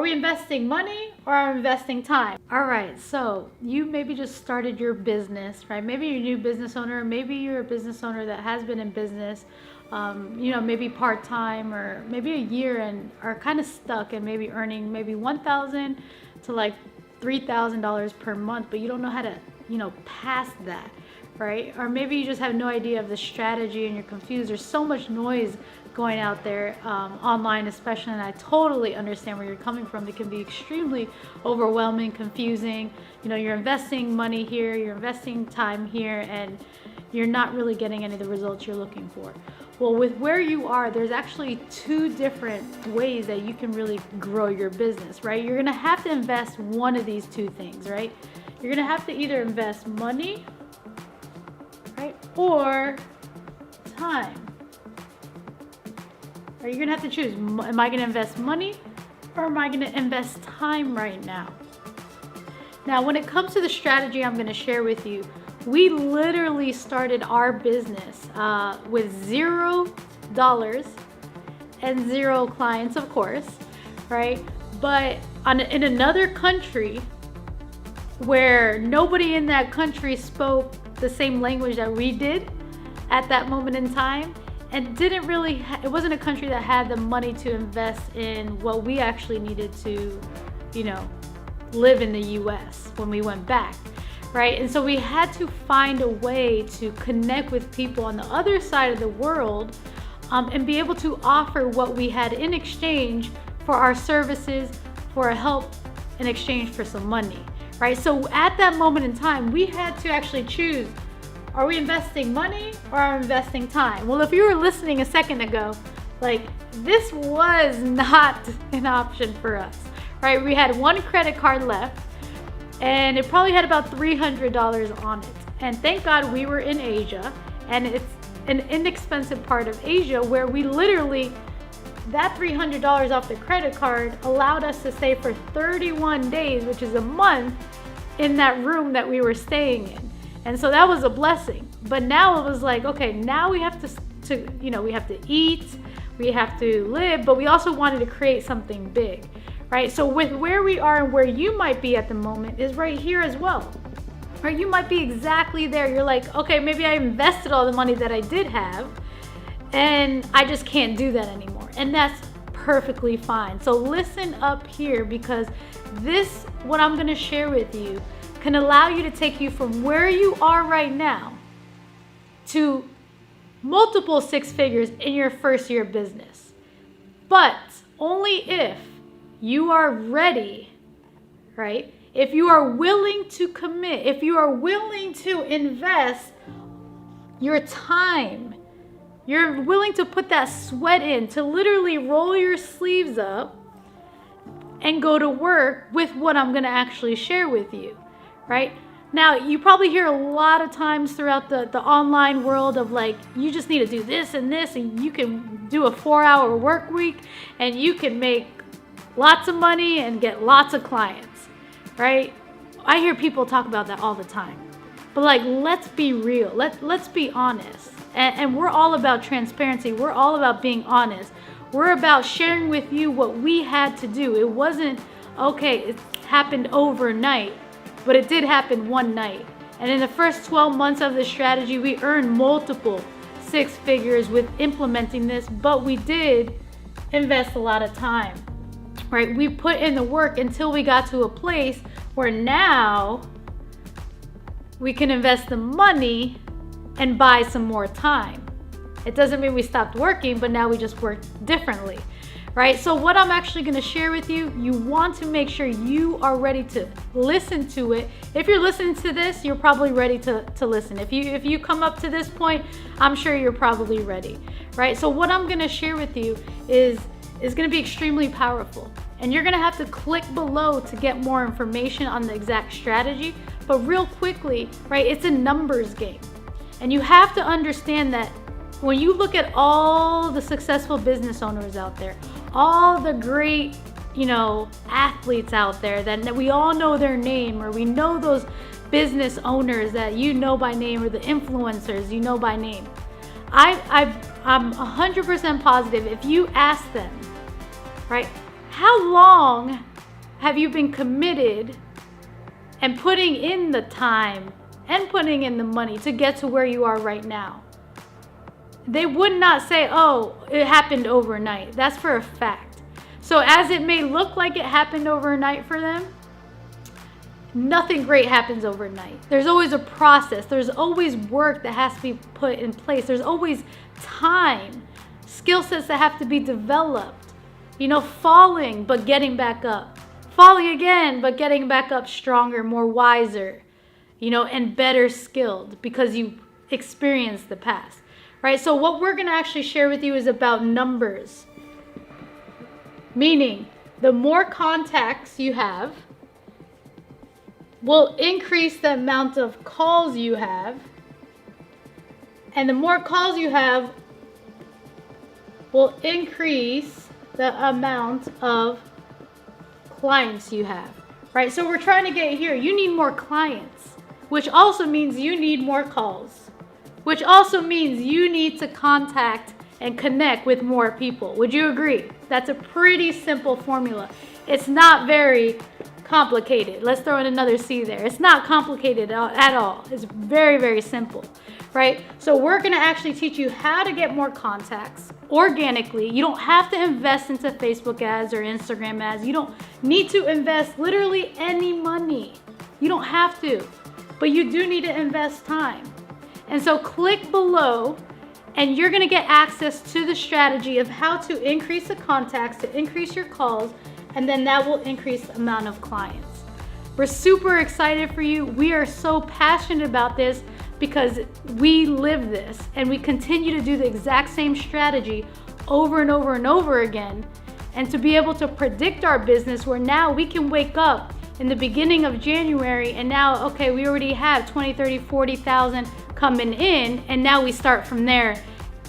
we investing money or are we investing time? All right, so you maybe just started your business, right? Maybe you're a new business owner, maybe you're a business owner that has been in business, maybe part-time or maybe a year and are kind of stuck and maybe earning maybe $1,000 to like $3,000 per month, but you don't know how to, pass that, right? Or maybe you just have no idea of the strategy and you're confused. There's so much noise going out there online especially, and I totally understand where you're coming from. It can be extremely overwhelming, confusing. You're investing money here, you're investing time here, and you're not really getting any of the results you're looking for. Well, with where you are, there's actually two different ways that you can really grow your business, right? You're gonna have to invest one of these two things, right? You're gonna have to either invest money, right, or time. Or you're gonna have to choose, am I gonna invest money or am I gonna invest time right now? Now, when it comes to the strategy I'm gonna share with you, we literally started our business with $0 and 0 clients, of course, right? But in another country where nobody in that country spoke the same language that we did at that moment in time, and didn't really, it wasn't a country that had the money to invest in what we actually needed to, live in the US when we went back, right? And so we had to find a way to connect with people on the other side of the world and be able to offer what we had in exchange for our services, for a help in exchange for some money, right? So at that moment in time, we had to actually choose, are we investing money or are we investing time? Well, if you were listening a second ago, this was not an option for us, right? We had one credit card left and it probably had about $300 on it. And thank God we were in Asia, and it's an inexpensive part of Asia where we literally, that $300 off the credit card allowed us to stay for 31 days, which is a month, in that room that we were staying in. And so that was a blessing. But now it was like, okay, now we have we have to eat, we have to live, but we also wanted to create something big, right? So with where we are and where you might be at the moment is right here as well, right? You might be exactly there. You're like, okay, maybe I invested all the money that I did have and I just can't do that anymore. And that's perfectly fine. So listen up here, because what I'm gonna share with you can allow you to take you from where you are right now to multiple 6 figures in your first year of business. But only if you are ready, right? If you are willing to commit, if you are willing to invest your time, you're willing to put that sweat in, to literally roll your sleeves up and go to work with what I'm gonna actually share with you. Right? Now, you probably hear a lot of times throughout the online world of you just need to do this and this, and you can do a 4-hour work week and you can make lots of money and get lots of clients, right? I hear people talk about that all the time. But let's be real. Let's be honest. And we're all about transparency. We're all about being honest. We're about sharing with you what we had to do. It wasn't, okay, it happened overnight. But it did happen one night. And in the first 12 months of the strategy, we earned multiple 6 figures with implementing this, but we did invest a lot of time, right? We put in the work until we got to a place where now we can invest the money and buy some more time. It doesn't mean we stopped working, but now we just work differently. Right? So what I'm actually going to share with you, you want to make sure you are ready to listen to it. If you're listening to this, you're probably ready to listen. If you come up to this point, I'm sure you're probably ready, right? So what I'm going to share with you is going to be extremely powerful. And you're going to have to click below to get more information on the exact strategy. But real quickly, right, it's a numbers game. And you have to understand that when you look at all the successful business owners out there, all the great, athletes out there that we all know their name, or we know those business owners that you know by name, or the influencers you know by name. I'm 100% positive if you ask them, right, how long have you been committed and putting in the time and putting in the money to get to where you are right now? They would not say, oh, it happened overnight. That's for a fact. So as it may look like it happened overnight for them, nothing great happens overnight. There's always a process. There's always work that has to be put in place. There's always time, skill sets that have to be developed. Falling, but getting back up. Falling again, but getting back up stronger, more wiser, and better skilled because you experienced the past, right? So what we're going to actually share with you is about numbers. Meaning, the more contacts you have will increase the amount of calls you have, and the more calls you have will increase the amount of clients you have, right? So we're trying to get here. You need more clients, which also means you need more calls, which also means you need to contact and connect with more people. Would you agree? That's a pretty simple formula. It's not very complicated. Let's throw in another C there. It's not complicated at all. It's very, very simple, right? So we're going to actually teach you how to get more contacts organically. You don't have to invest into Facebook ads or Instagram ads. You don't need to invest literally any money. You don't have to, but you do need to invest time. And so click below and you're going to get access to the strategy of how to increase the contacts, to increase your calls, and then that will increase the amount of clients. We're super excited for you. We are so passionate about this because we live this and we continue to do the exact same strategy over and over and over again. And to be able to predict our business where now we can wake up in the beginning of January and now, okay, we already have 20, 30, 40,000 coming in, and now we start from there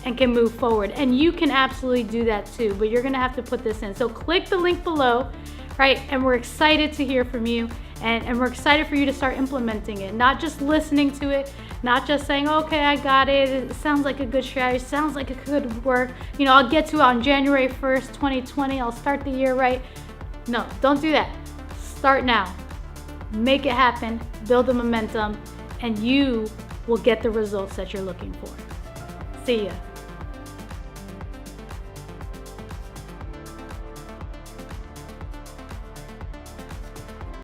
and can move forward. And you can absolutely do that too, but you're gonna have to put this in. So click the link below, right? And we're excited to hear from you, and we're excited for you to start implementing it, not just listening to it, not just saying, okay, I got it. It sounds like a good strategy, sounds like it could work. I'll get to it on January 1st, 2020, I'll start the year right. No, don't do that. Start now, make it happen, build the momentum, and you will get the results that you're looking for. See ya.